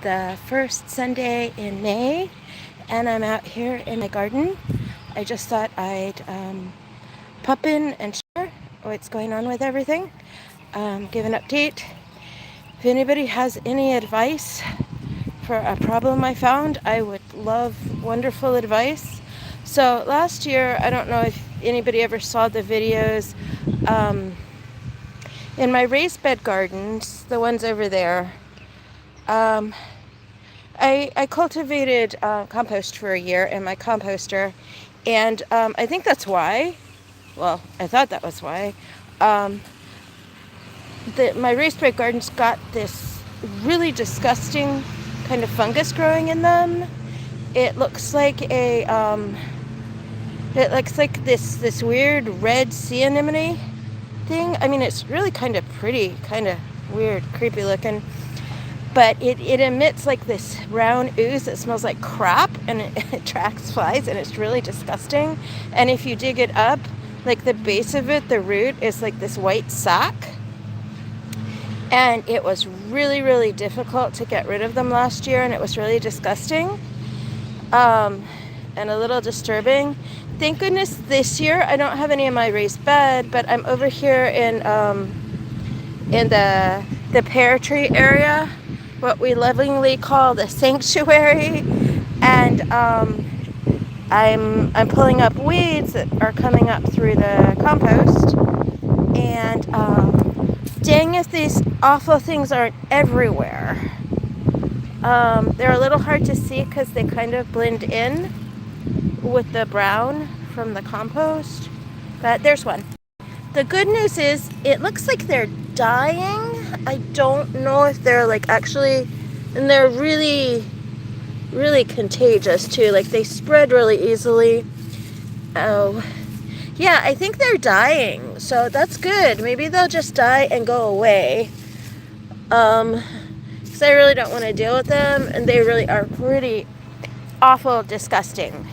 The first Sunday in May, and I'm out here in my garden. I just thought I'd pop in and share what's going on with everything, give an update. If anybody has any advice for a problem I found, I would love wonderful advice. So last year, I don't know if anybody ever saw the videos in my raised bed gardens, the ones over there. I cultivated compost for a year in my composter, and I think that's why. Well, I thought that was why. Um, my raised bed gardens got this really disgusting kind of fungus growing in them. It looks like this weird red sea anemone thing. I mean, it's really kind of pretty, kind of weird, creepy looking. But it emits like this brown ooze that smells like crap, and it attracts flies, and it's really disgusting. And if you dig it up, like the base of it, the root is like this white sac. And it was really, really difficult to get rid of them last year, and it was really disgusting and a little disturbing. Thank goodness this year I don't have any in my raised bed, but I'm over here in the pear tree area, what we lovingly call the sanctuary, and I'm pulling up weeds that are coming up through the compost, and dang if these awful things aren't everywhere. They're a little hard to see because they kind of blend in with the brown from the compost, but there's one. The good news is it looks like they're dying. I don't know if they're like actually, and they're really, really contagious too. Like they spread really easily. Oh, yeah, I think they're dying. So that's good. Maybe they'll just die and go away. Because I really don't want to deal with them, and they really are pretty awful, disgusting.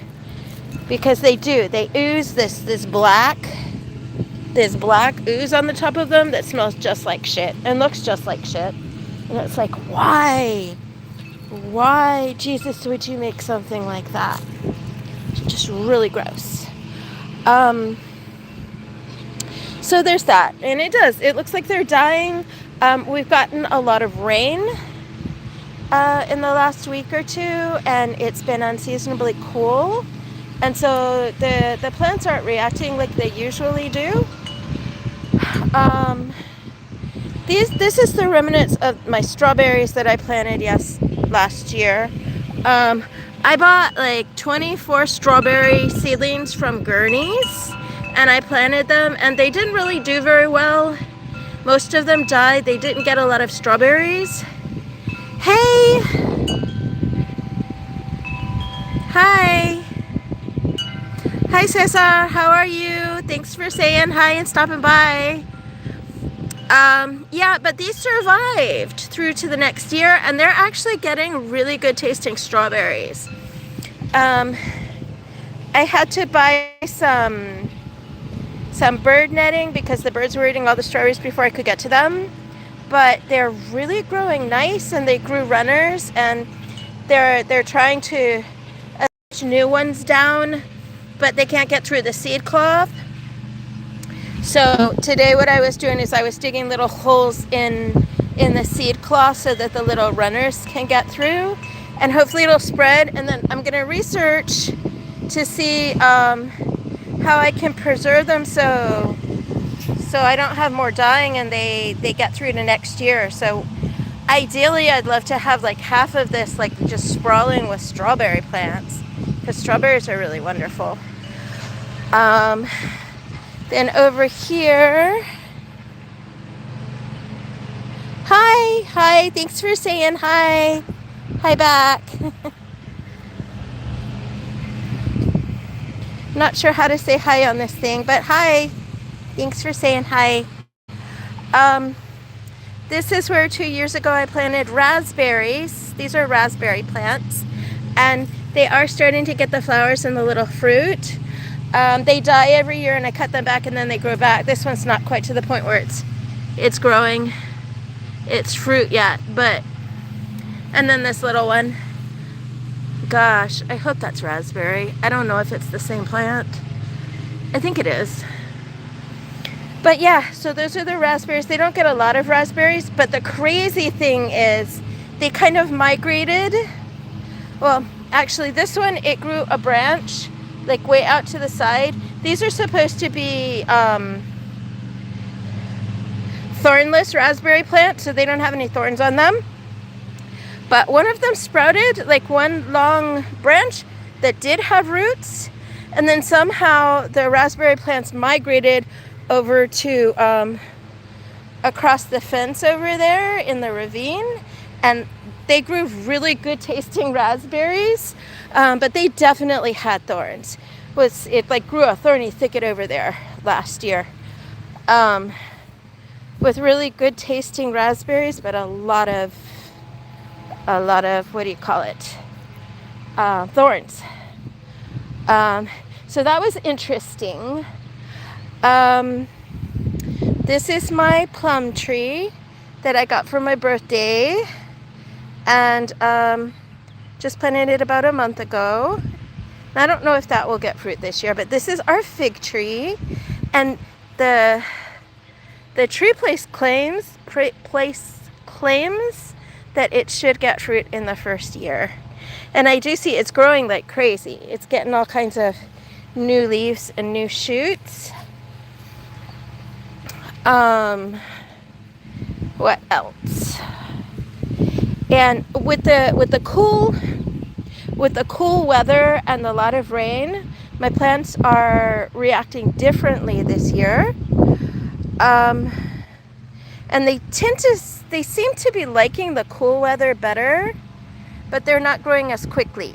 Because they ooze this black ooze on the top of them that smells just like shit and looks just like shit. And it's like, why, Jesus, would you make something like that? It's just really gross. So there's that, and it looks like they're dying. We've gotten a lot of rain in the last week or two, and it's been unseasonably cool, and so the plants aren't reacting like they usually do. This is the remnants of my strawberries that I planted last year. I bought like 24 strawberry seedlings from Gurney's, and I planted them, and they didn't really do very well. Most of them died. They didn't get a lot of strawberries. Hey! Hi! Hi, Cesar. How are you? Thanks for saying hi and stopping by. Yeah, but these survived through to the next year, and they're actually getting really good tasting strawberries. I had to buy some bird netting because the birds were eating all the strawberries before I could get to them. But they're really growing nice, and they grew runners, and they're trying to attach new ones down, but they can't get through the seed cloth. So today what I was doing is I was digging little holes in the seed cloth so that the little runners can get through, and hopefully it'll spread. And then I'm going to research to see how I can preserve them so I don't have more dying and they get through to next year. So ideally I'd love to have like half of this like just sprawling with strawberry plants, because strawberries are really wonderful. Then over here, hi, thanks for saying hi back. Not sure how to say hi on this thing, but hi, thanks for saying hi. This is where 2 years ago I planted raspberries. These are raspberry plants, and they are starting to get the flowers and the little fruit. They die every year, and I cut them back and then they grow back. This one's not quite to the point where it's growing its fruit yet, but And then this little one. Gosh, I hope that's raspberry. I don't know if it's the same plant. I think it is. But yeah, so those are the raspberries. They don't get a lot of raspberries, but the crazy thing is they kind of migrated. Well, actually this one, it grew a branch like way out to the side. These are supposed to be thornless raspberry plants, so they don't have any thorns on them. But one of them sprouted, like one long branch that did have roots, and then somehow the raspberry plants migrated over to across the fence over there in the ravine, and they grew really good tasting raspberries, but they definitely had thorns. It like grew a thorny thicket over there last year, with really good tasting raspberries, but a lot of what do you call it, thorns. So that was interesting. This is my plum tree that I got for my birthday, and just planted it about a month ago. I don't know if that will get fruit this year, but this is our fig tree, and the tree place claims that it should get fruit in the first year. And I do see it's growing like crazy. It's getting all kinds of new leaves and new shoots. What else? And with the cool weather and a lot of rain, my plants are reacting differently this year. And they seem to be liking the cool weather better, but they're not growing as quickly.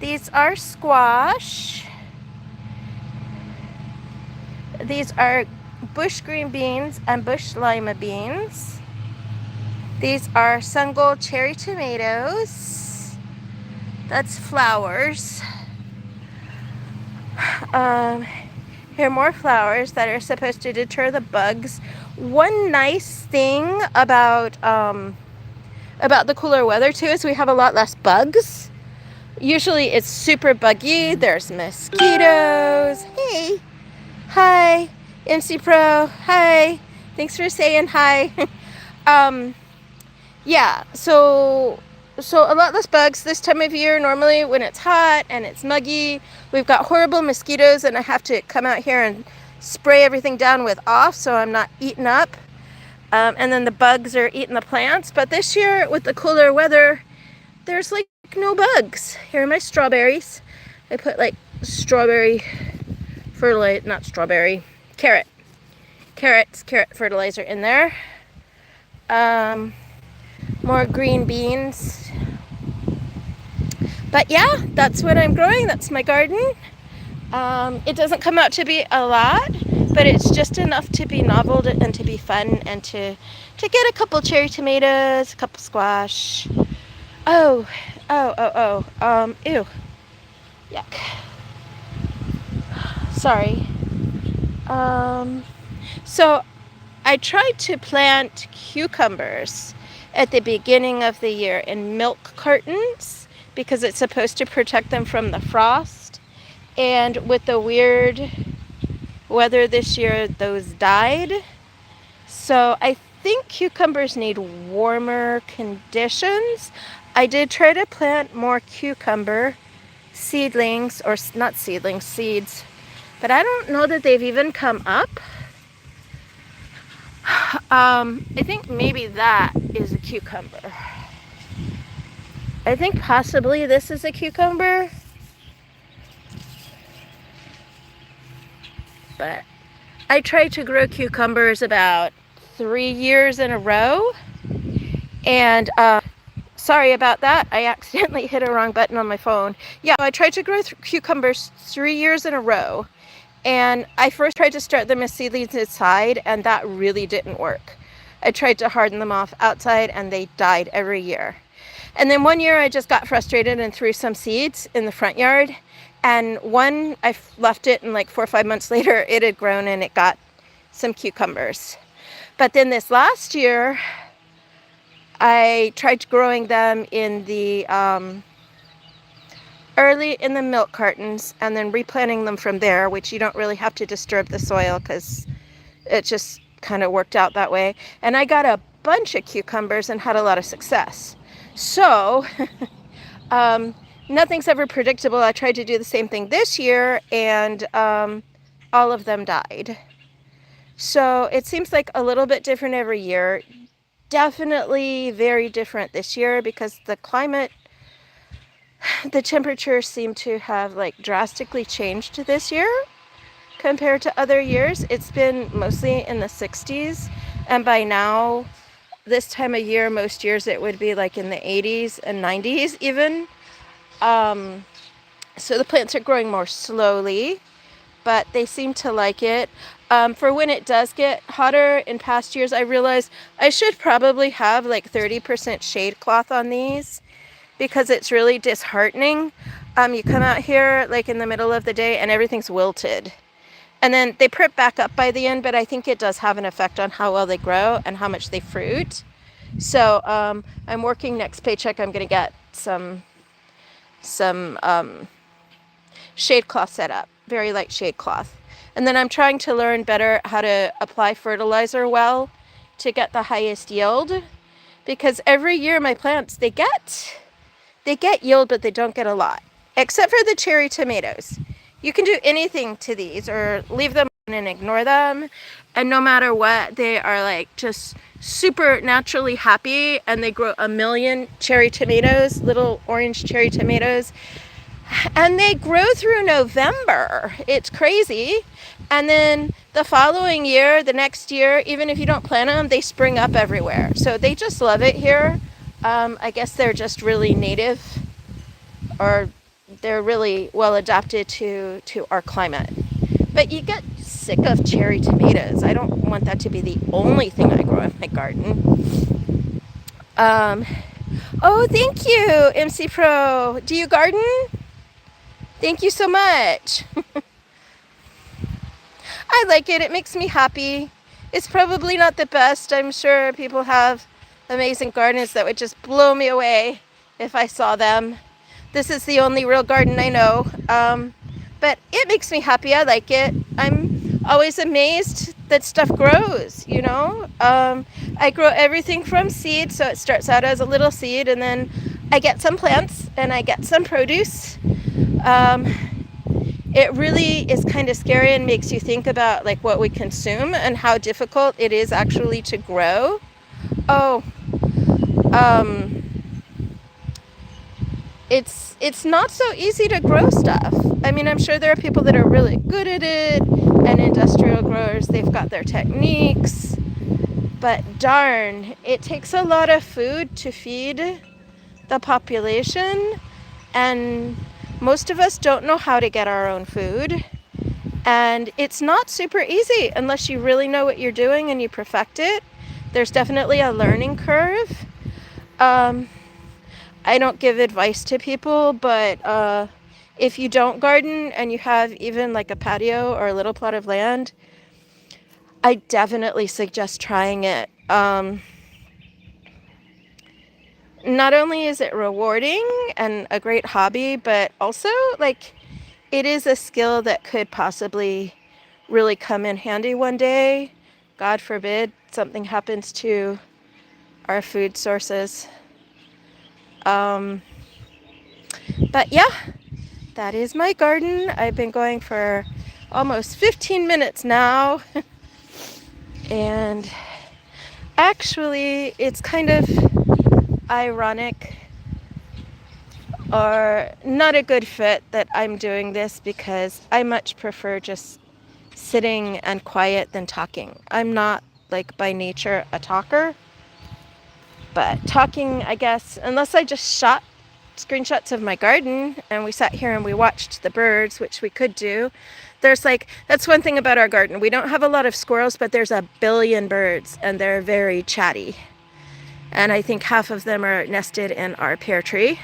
These are squash. These are bush green beans and bush lima beans. These are Sungold cherry tomatoes. That's flowers. Here are more flowers that are supposed to deter the bugs. One nice thing about the cooler weather too is we have a lot less bugs. Usually it's super buggy. There's mosquitoes. Hey, hi, MC Pro. Hi, thanks for saying hi. Yeah, so a lot less bugs this time of year. Normally when it's hot and it's muggy, we've got horrible mosquitoes, and I have to come out here and spray everything down with off so I'm not eaten up. And then the bugs are eating the plants. But this year with the cooler weather, there's like no bugs. Here are my strawberries. I put like strawberry fertilizer, not strawberry, carrot fertilizer in there. More green beans. But yeah, that's what I'm growing. That's my garden. It doesn't come out to be a lot, but it's just enough to be novel and to be fun, and to get a couple cherry tomatoes, a couple squash. Ew. Yuck. Sorry. So I tried to plant cucumbers at the beginning of the year in milk cartons because it's supposed to protect them from the frost. And with the weird weather this year, those died. So I think cucumbers need warmer conditions. I did try to plant more cucumber seedlings, or not seedlings, seeds, but I don't know that they've even come up. I think maybe that is a cucumber. I think possibly this is a cucumber. But I tried to grow cucumbers about 3 years in a row. And sorry about that. I accidentally hit a wrong button on my phone. Yeah, I tried to grow cucumbers 3 years in a row. And I first tried to start them as seedlings inside, and that really didn't work. I tried to harden them off outside, and they died every year. And then one year I just got frustrated and threw some seeds in the front yard. And one, I left it, and like 4 or 5 months later, it had grown and it got some cucumbers. But then this last year, I tried growing them in the early in the milk cartons and then replanting them from there, which you don't really have to disturb the soil because it just kind of worked out that way. And I got a bunch of cucumbers and had a lot of success. So nothing's ever predictable. I tried to do the same thing this year, and all of them died. So it seems like a little bit different every year. Definitely very different this year because the climate, the temperatures seem to have like drastically changed this year compared to other years. It's been mostly in the 60s, and by now, this time of year, most years it would be like in the 80s and 90s even. So the plants are growing more slowly, but they seem to like it. For when it does get hotter in past years, I realized I should probably have like 30% shade cloth on these because it's really disheartening. You come out here like in the middle of the day and everything's wilted. And then they print back up by the end, but I think it does have an effect on how well they grow and how much they fruit. So I'm working next paycheck. I'm going to get some shade cloth set up, very light shade cloth. And then I'm trying to learn better how to apply fertilizer well to get the highest yield. Because every year my plants, they get yield, but they don't get a lot. Except for the cherry tomatoes. You can do anything to these or leave them and ignore them, and no matter what, they are like just super naturally happy, and they grow a million cherry tomatoes, little orange cherry tomatoes, and they grow through November. It's crazy. And then the following year, the next year, even if you don't plant them, they spring up everywhere. So they just love it here. I guess they're just really native, or they're really well adapted to our climate. But you get sick of cherry tomatoes. I don't want that to be the only thing I grow in my garden. Oh, thank you, MC Pro. Do you garden? Thank you so much. I like it. It makes me happy. It's probably not the best. I'm sure people have amazing gardens that would just blow me away if I saw them. This is the only real garden I know. But it makes me happy. I like it. I'm always amazed that stuff grows, you know. I grow everything from seed, so it starts out as a little seed, and then I get some plants and I get some produce. It really is kind of scary and makes you think about like what we consume and how difficult it is actually to grow. Oh, it's not so easy to grow stuff. I mean, I'm sure there are people that are really good at it, and industrial growers, they've got their techniques, but darn, it takes a lot of food to feed the population, and most of us don't know how to get our own food, and it's not super easy unless you really know what you're doing and you perfect it. There's definitely a learning curve. I don't give advice to people, but if you don't garden and you have even like a patio or a little plot of land, I definitely suggest trying it. Not only is it rewarding and a great hobby, but also like it is a skill that could possibly really come in handy one day. God forbid something happens to our food sources. But yeah, that is my garden. I've been going for almost 15 minutes now. And actually, it's kind of ironic or not a good fit that I'm doing this, because I much prefer just sitting and quiet than talking. I'm not like by nature a talker, but talking, I guess, unless I just shot screenshots of my garden and we sat here and we watched the birds, which we could do. There's like, that's one thing about our garden. We don't have a lot of squirrels, but there's a billion birds, and they're very chatty. And I think half of them are nested in our pear tree.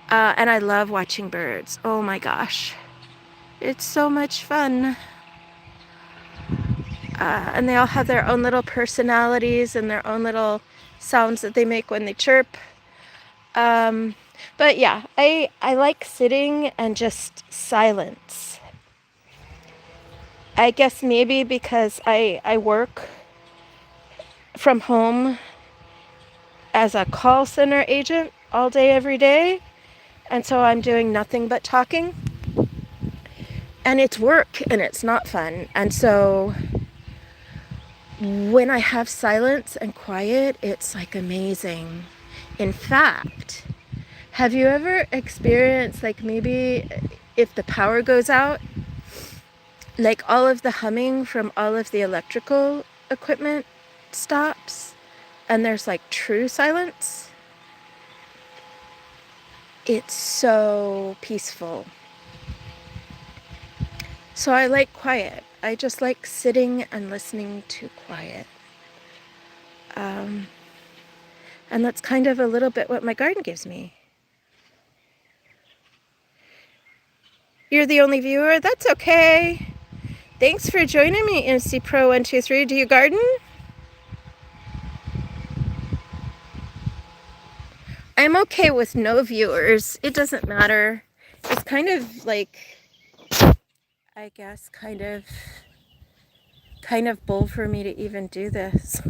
And I love watching birds. Oh my gosh. It's so much fun. And they all have their own little personalities and their own little sounds that they make when they chirp. But yeah, I like sitting and just silence. I guess maybe because I work from home as a call center agent all day, every day. And so I'm doing nothing but talking. And it's work and it's not fun. And so when I have silence and quiet, it's like amazing. In fact, have you ever experienced, like, maybe if the power goes out, like all of the humming from all of the electrical equipment stops and there's like true silence? It's so peaceful. So I like quiet. I just like sitting and listening to quiet. And that's kind of a little bit what my garden gives me. You're the only viewer? That's okay. Thanks for joining me, MC Pro 123. Do you garden? I'm okay with no viewers. It doesn't matter. It's kind of like, I guess, kind of bold for me to even do this.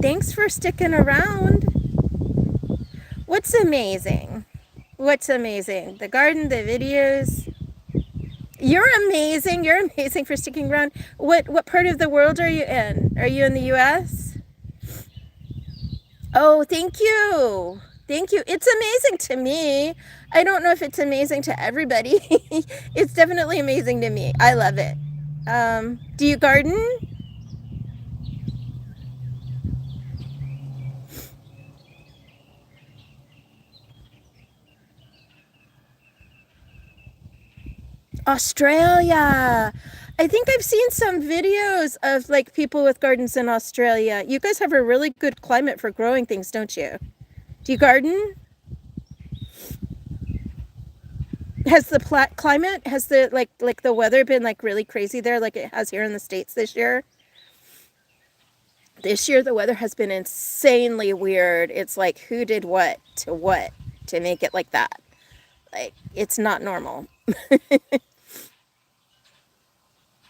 Thanks for sticking around. What's amazing? What's amazing? The garden, the videos. You're amazing. You're amazing for sticking around. What part of the world are you in? Are you in the US? Oh, thank you. Thank you. It's amazing to me. I don't know if it's amazing to everybody. It's definitely amazing to me. I love it. Do you garden? Australia. I think I've seen some videos of like people with gardens in Australia. You guys have a really good climate for growing things, don't you? Do you garden? Has the climate, has the like the weather been like really crazy there like it has here in the States this year? This year the weather has been insanely weird. It's like who did what to make it like that. Like it's not normal.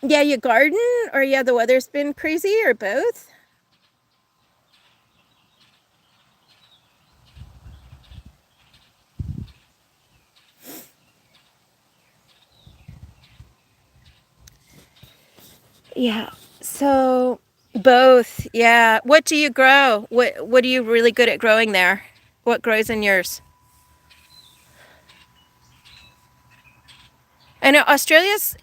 Yeah, you garden, or yeah, the weather's been crazy, or both? Yeah. So both. Yeah. What do you grow? What are you really good at growing there? What grows in yours? I know Australia's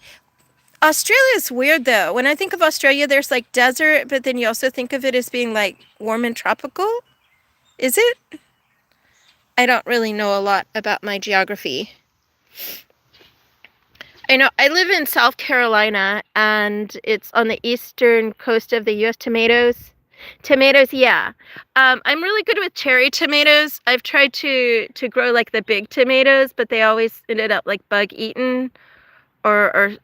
weird though. When I think of Australia, there's like desert, but then you also think of it as being like warm and tropical. Is it? I don't really know a lot about my geography. I know I live in South Carolina and it's on the eastern coast of the US. Tomatoes, yeah. I'm really good with cherry tomatoes. I've tried to grow like the big tomatoes, but they always ended up like bug eaten or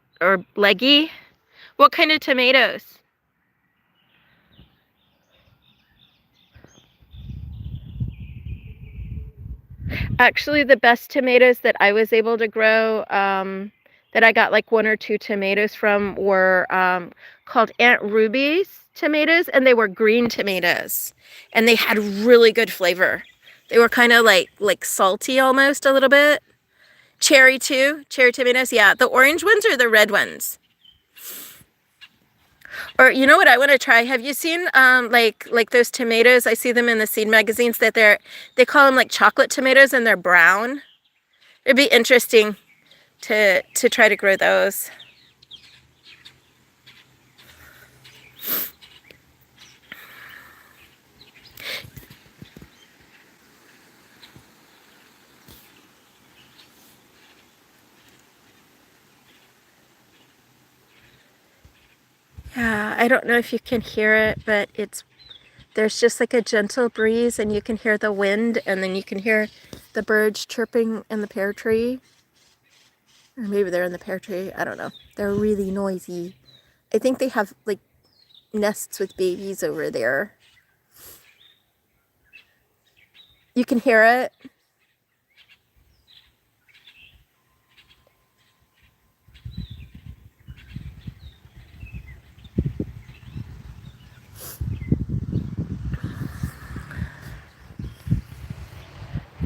leggy. What kind of tomatoes? Actually, the best tomatoes that I was able to grow, that I got like one or two tomatoes from, were called Aunt Ruby's tomatoes, and they were green tomatoes, and they had really good flavor. They were kind of like salty almost a little bit. Cherry too, cherry tomatoes. Yeah, the orange ones or the red ones. Or you know what I want to try? Have you seen like those tomatoes? I see them in the seed magazines that they call them like chocolate tomatoes and they're brown. It'd be interesting to try to grow those. Yeah, I don't know if you can hear it, but there's just like a gentle breeze and you can hear the wind and then you can hear the birds chirping in the pear tree. Or maybe they're in the pear tree. I don't know. They're really noisy. I think they have like nests with babies over there. You can hear it.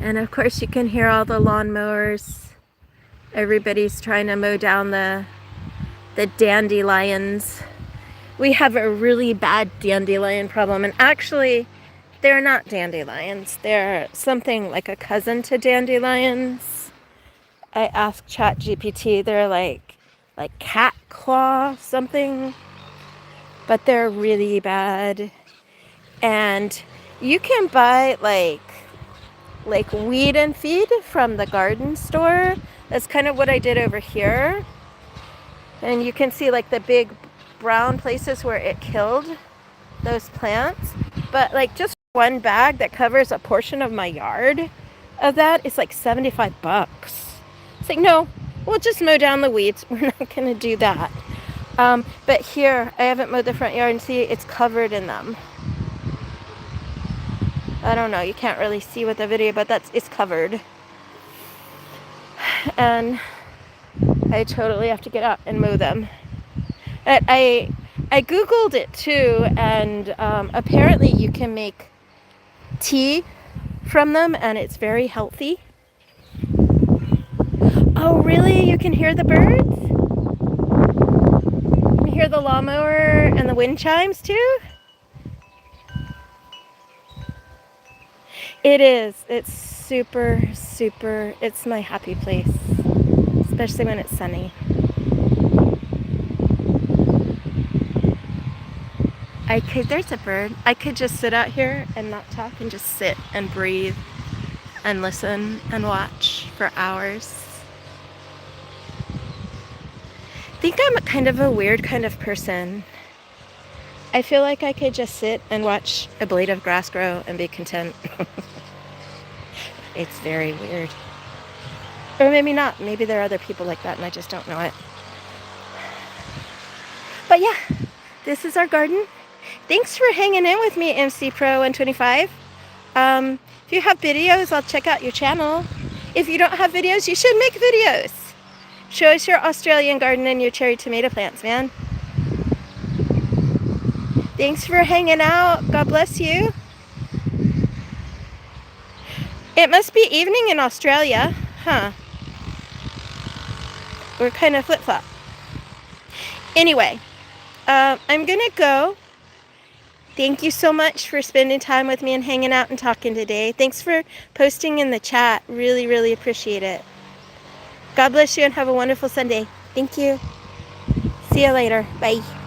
And of course you can hear all the lawnmowers. Everybody's trying to mow down the dandelions. We have a really bad dandelion problem, and actually they're not dandelions. They're something like a cousin to dandelions. I asked ChatGPT, they're like cat claw something, but they're really bad. And you can buy like weed and feed from the garden store. That's kind of what I did over here. And you can see like the big brown places where it killed those plants. But like just one bag that covers a portion of my yard of that is like $75. It's like, no, we'll just mow down the weeds. We're not gonna do that. But here, I haven't mowed the front yard, and see, it's covered in them. I don't know, you can't really see with the video, but it's covered. And I totally have to get out and mow them. I Googled it too, and apparently you can make tea from them, and it's very healthy. Oh, really? You can hear the birds? You can hear the lawnmower and the wind chimes too? It is. It's super, super, it's my happy place, especially when it's sunny. There's a bird. I could just sit out here and not talk and just sit and breathe and listen and watch for hours. I think I'm kind of a weird kind of person. I feel like I could just sit and watch a blade of grass grow and be content. It's very weird. Or maybe not. Maybe there are other people like that and I just don't know it. But yeah, this is our garden. Thanks for hanging in with me, MC Pro 125. If you have videos, I'll check out your channel. If you don't have videos, you should make videos. Show us your Australian garden and your cherry tomato plants, man. Thanks for hanging out. God bless you. It must be evening in Australia, huh? We're kind of flip-flop. Anyway, I'm gonna go. Thank you so much for spending time with me and hanging out and talking today. Thanks for posting in the chat. Really, really appreciate it. God bless you and have a wonderful Sunday. Thank you. See you later. Bye.